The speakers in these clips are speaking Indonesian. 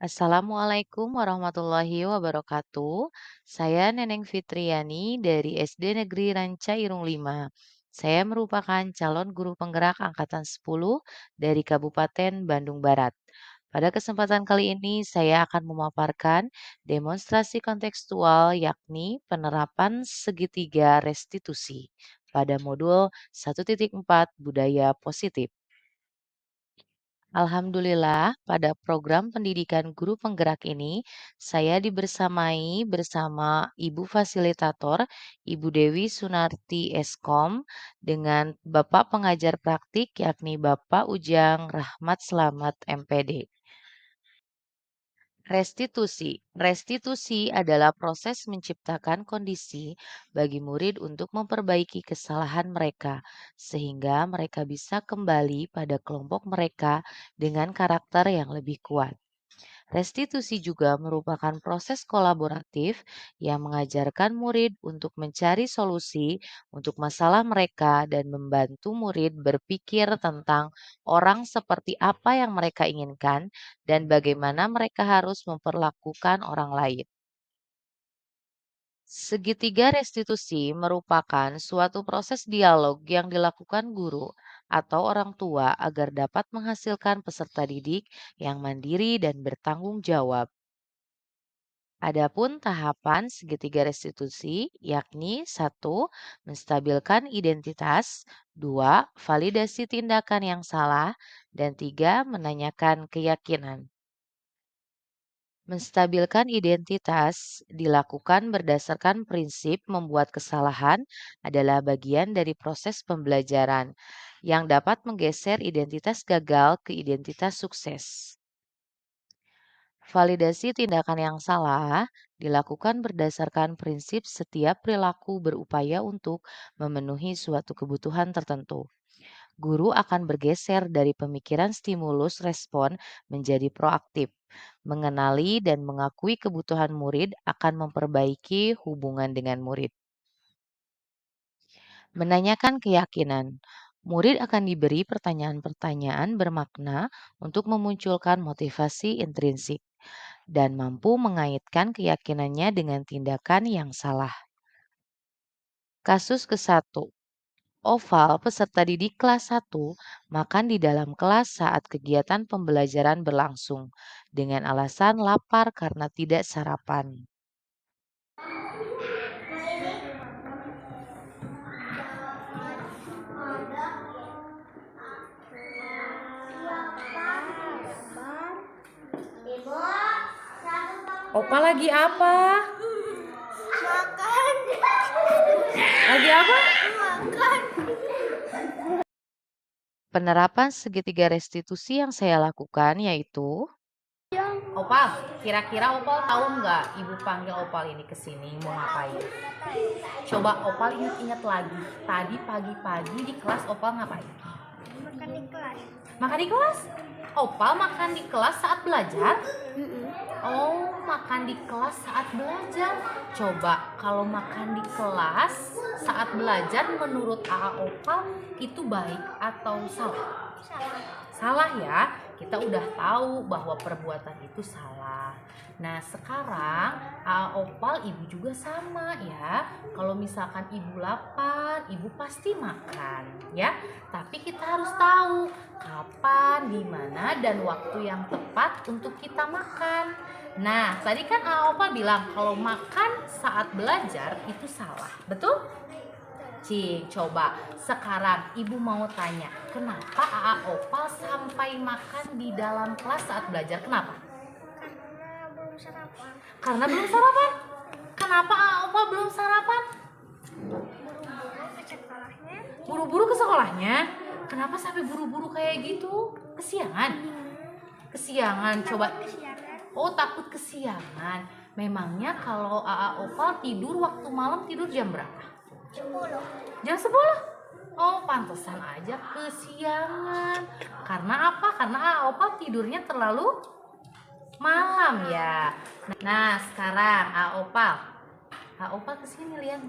Assalamualaikum warahmatullahi wabarakatuh. Saya Neneng Fitriani dari SD Negeri Ranca Irung 5. Saya merupakan calon guru penggerak angkatan 10 dari Kabupaten Bandung Barat. Pada kesempatan kali ini saya akan memaparkan demonstrasi kontekstual yakni penerapan segitiga restitusi pada modul 1.4 budaya positif. Alhamdulillah, pada program pendidikan guru penggerak ini, saya dibersamai bersama Ibu Fasilitator, Ibu Dewi Sunarti Eskom, dengan Bapak Pengajar Praktik, yakni Bapak Ujang Rahmat Slamet MPD. Restitusi. Restitusi adalah proses menciptakan kondisi bagi murid untuk memperbaiki kesalahan mereka, sehingga mereka bisa kembali pada kelompok mereka dengan karakter yang lebih kuat. Restitusi juga merupakan proses kolaboratif yang mengajarkan murid untuk mencari solusi untuk masalah mereka dan membantu murid berpikir tentang orang seperti apa yang mereka inginkan dan bagaimana mereka harus memperlakukan orang lain. Segitiga restitusi merupakan suatu proses dialog yang dilakukan guru atau orang tua agar dapat menghasilkan peserta didik yang mandiri dan bertanggung jawab. Adapun tahapan segitiga restitusi yakni satu, menstabilkan identitas, 2, validasi tindakan yang salah, dan 3, menanyakan keyakinan. Menstabilkan identitas dilakukan berdasarkan prinsip membuat kesalahan adalah bagian dari proses pembelajaran yang dapat menggeser identitas gagal ke identitas sukses. Validasi tindakan yang salah dilakukan berdasarkan prinsip setiap perilaku berupaya untuk memenuhi suatu kebutuhan tertentu. Guru akan bergeser dari pemikiran stimulus respon menjadi proaktif. Mengenali dan mengakui kebutuhan murid akan memperbaiki hubungan dengan murid. Menanyakan keyakinan. Murid akan diberi pertanyaan-pertanyaan bermakna untuk memunculkan motivasi intrinsik dan mampu mengaitkan keyakinannya dengan tindakan yang salah. Kasus ke-1. Oval peserta didik kelas 1 makan di dalam kelas saat kegiatan pembelajaran berlangsung dengan alasan lapar karena tidak sarapan. Opa lagi apa? Makan. Lagi apa? Makan. Penerapan segitiga restitusi yang saya lakukan yaitu Opal, kira-kira Opal tahu nggak ibu panggil Opal ini ke sini mau ngapain? Coba Opal ingat-ingat lagi. Tadi pagi-pagi di kelas Opal ngapain? Makan di kelas. Makan di kelas? Opal makan di kelas saat belajar? Oh, makan di kelas saat belajar. Coba kalau makan di kelas saat belajar menurut AA Opal itu baik atau salah? Salah. Salah ya, kita udah tahu bahwa perbuatan itu salah. Nah sekarang Opal ibu juga sama ya. Kalau misalkan ibu lapar, ibu pasti makan ya. Tapi kita harus tahu kapan, di mana, dan waktu yang tepat untuk kita makan. Nah tadi kan Opal bilang kalau makan saat belajar itu salah, betul? Cing, coba sekarang ibu mau tanya, kenapa Opal sampai makan di dalam kelas saat belajar? Kenapa? Karena belum sarapan. Karena belum sarapan. Kenapa Opal belum sarapan? Buru-buru ke sekolahnya. Buru-buru ke sekolahnya. Kenapa sampai buru-buru kayak gitu? Kesiangan. Kesiangan, coba. Kesiangan. Oh, takut kesiangan. Memangnya kalau Opal tidur waktu malam tidur jam berapa? 10. Jam 10? Oh, pantesan aja kesiangan. Karena apa? Karena Opal tidurnya terlalu malam ya. Nah, sekarang Opal kesini lihat.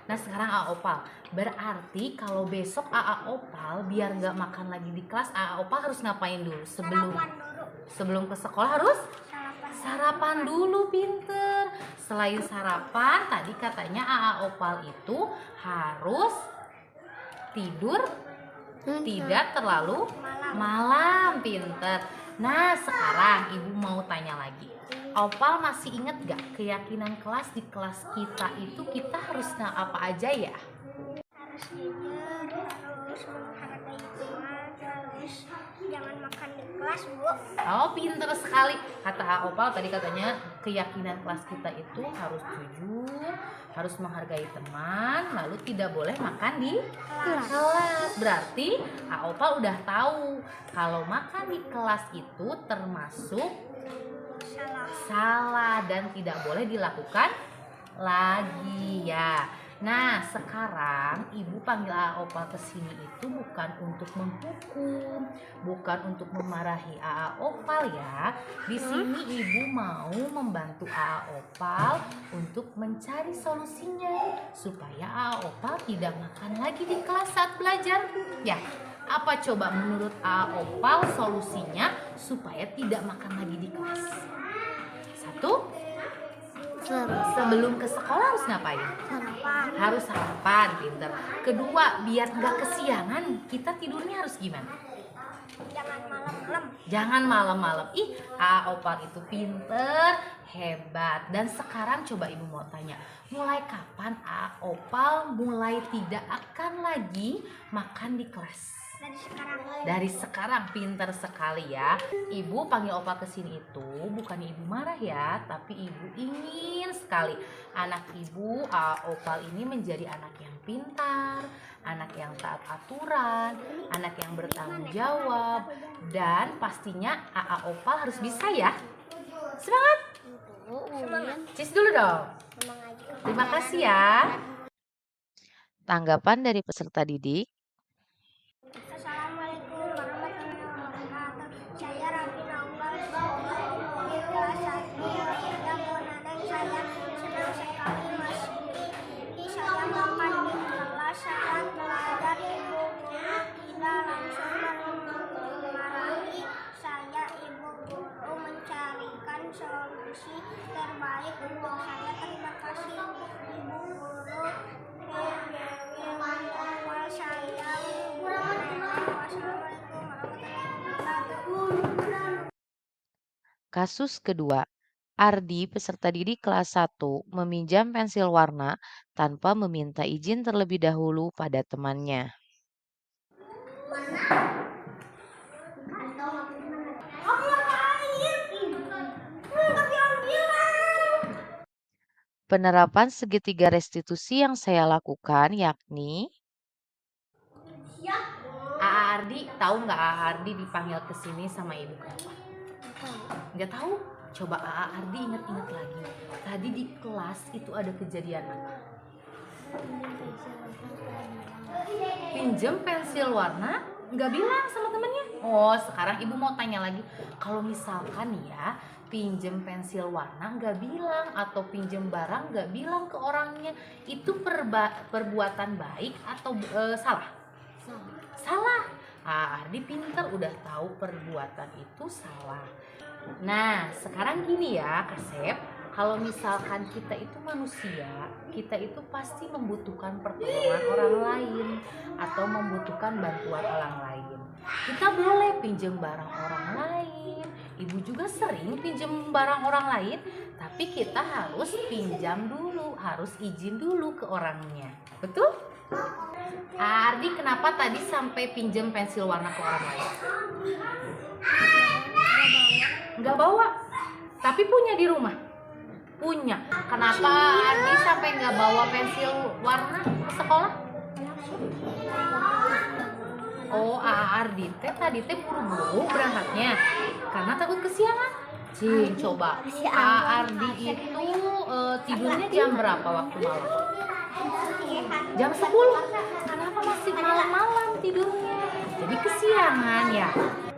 Nah, sekarang Opal. Berarti kalau besok Opal biar nggak makan lagi di kelas, Opal harus ngapain dulu sebelum Sarapan dulu. sebelum ke sekolah harus Sarapan Sarapan dulu, pinter. Selain sarapan, tadi katanya AA Opal itu harus tidur tidak terlalu malam, pinter. Nah, sekarang ibu mau tanya lagi. Opal masih inget gak keyakinan kelas di kelas kita itu kita harus apa aja ya? Harus jujur, harus menghargai teman, terus jangan makan di kelas, Bu. Oh, pinter sekali. Kata Opal tadi katanya keyakinan kelas kita itu harus jujur, harus menghargai teman, lalu tidak boleh makan di kelas. Berarti Opal udah tahu kalau makan di kelas itu termasuk salah dan tidak boleh dilakukan lagi ya. Nah, sekarang ibu panggil AA Opal ke sini itu bukan untuk menghukum, bukan untuk memarahi AA Opal ya. Di sini ibu mau membantu AA Opal untuk mencari solusinya supaya AA Opal tidak makan lagi di kelas saat belajar. Ya, apa coba menurut AA Opal solusinya supaya tidak makan lagi di kelas? Satu, sebelum ke sekolah harus ngapain? Harus sarapan, pinter. Kedua, biar nggak kesiangan, kita tidurnya harus gimana? Jangan malam-malam. Jangan malam-malam. Ih, Opal itu pinter, hebat. Dan sekarang coba ibu mau tanya, mulai kapan Opal mulai tidak akan lagi makan di kelas? Dari sekarang, pinter sekali ya. Ibu panggil Opal ke sini itu bukan ibu marah ya, tapi ibu ingin sekali anak ibu Opal ini menjadi anak yang pintar, anak yang taat aturan, anak yang bertanggung jawab, dan pastinya Opal harus bisa ya. Semangat. Cis dulu dong. Terima kasih ya. Tanggapan dari peserta didik. Assalamualaikum warahmatullahi wabarakatuh. Saya Raffi Naufal di kelas 1 yang menandang saya senang sekali Mas ini saya makan di kelas saat belajar ibu guru tidak langsung memarahi saya, ibu guru mencarikan solusi terbaik untuk saya. Terima kasih ibu guru. Kasus kedua, Ardi, peserta didik kelas 1, meminjam pensil warna tanpa meminta izin terlebih dahulu pada temannya. Penerapan segitiga restitusi yang saya lakukan yakni Ardi, tahu nggak Ardi dipanggil ke sini sama ibu kenapa? Nggak tahu? Coba Ardi ingat-ingat lagi. Tadi di kelas itu ada kejadian apa? Pinjem pensil warna, nggak bilang sama temennya. Oh, sekarang ibu mau tanya lagi. Kalau misalkan ya, pinjem pensil warna nggak bilang atau pinjem barang nggak bilang ke orangnya, itu perbuatan baik atau salah? Salah. Ardi pinter udah tahu perbuatan itu salah. Nah, sekarang gini ya, Kasep. Kalau misalkan kita itu manusia, kita itu pasti membutuhkan pertolongan orang lain atau membutuhkan bantuan orang lain. Kita boleh pinjem barang orang lain. Ibu juga sering pinjem barang orang lain, tapi kita harus pinjam dulu, harus izin dulu ke orangnya. Betul? Ardi, kenapa tadi sampai pinjem pensil warna ke orang lain? Nggak bawa, tapi punya di rumah. Punya. Kenapa Ardi sampai nggak bawa pensil warna ke sekolah? Oh, Ardi tadi buru-buru berangkatnya karena takut kesiangan. Cing, coba Ardi itu tidurnya jam berapa waktu malam? Jam 10. Kenapa masih malam-malam tidurnya? Jadi kesiangan ya.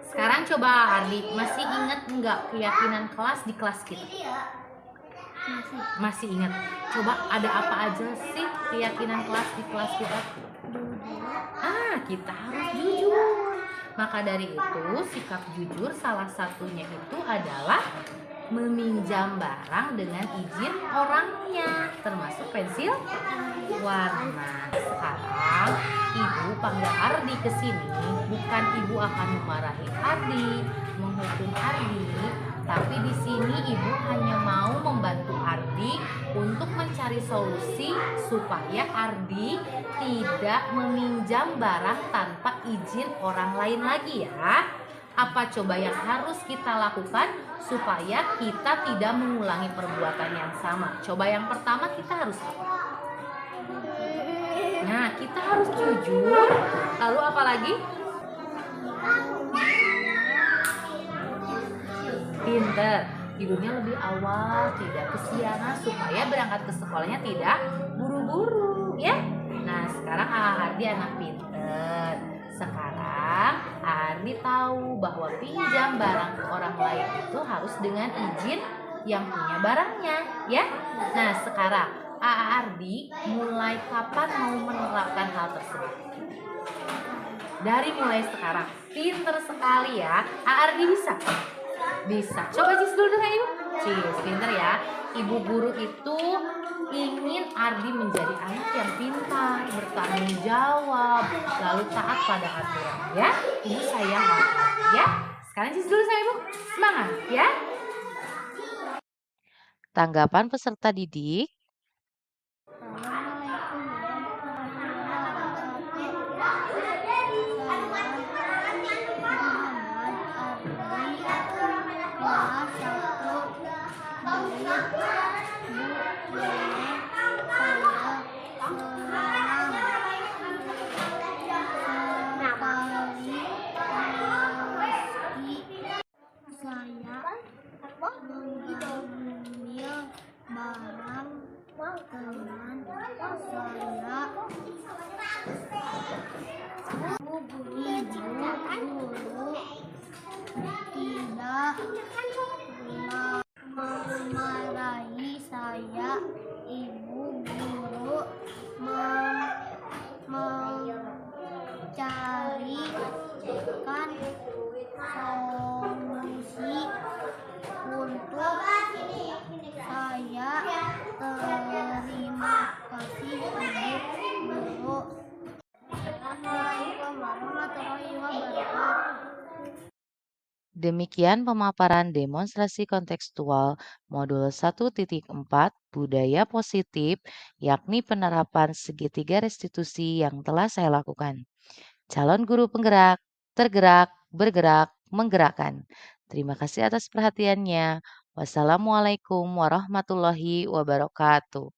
Sekarang coba Ardi, masih ingat nggak keyakinan kelas di kelas kita? Masih ingat. Coba ada apa aja sih keyakinan kelas di kelas kita? Kita harus jujur. Maka dari itu sikap jujur salah satunya itu adalah meminjam barang dengan izin orangnya, termasuk pensil warna. Sekarang ibu panggil Ardi ke sini, bukan ibu akan memarahi Ardi, menghukum Ardi, tapi di sini ibu hanya mau membantu Ardi untuk mencari solusi supaya Ardi tidak meminjam barang tanpa izin orang lain lagi ya. Apa coba yang harus kita lakukan supaya kita tidak mengulangi perbuatan yang sama? Coba yang pertama kita harus apa? Nah, kita harus jujur. Lalu apa lagi? Pinter. Tidurnya lebih awal, tidak kesiangan supaya berangkat ke sekolahnya tidak buru-buru, ya. Nah, sekarang Ardi anak pinter. Sekarang Ardi tahu bahwa pinjam barang ke orang lain itu harus dengan izin yang punya barangnya, ya. Nah, sekarang Ardi mulai kapan mau menerapkan hal tersebut? Dari mulai sekarang. Pinter sekali ya. Ardi bisa? Bisa. Coba Cis dulu dengan ibu. Cis, pinter ya. Ibu guru itu ingin Ardi menjadi anak yang pintar, bertanggung jawab, lalu taat pada aturan. Ya, ibu sayang Ardi. Ya. Sekarang Cis dulu sama ibu. Semangat ya. Tanggapan peserta didik. Assalamualaikum warahmatullahi wabarakatuh. Saya Muhammad Ardi, kelas 1 Bu, boleh saya sekali saya mengambil barang teman saya. Ibu guru tidak memarahi saya. Ibu guru mencarikan solusi untuk saya. Terima kasih Ibu Guru. Assalamualaikum warahmatullahi wabarakatuh. Demikian pemaparan demonstrasi kontekstual modul 1.4 budaya positif, yakni penerapan segitiga restitusi yang telah saya lakukan. Calon guru penggerak, tergerak, bergerak, menggerakkan. Terima kasih atas perhatiannya. Wassalamualaikum warahmatullahi wabarakatuh.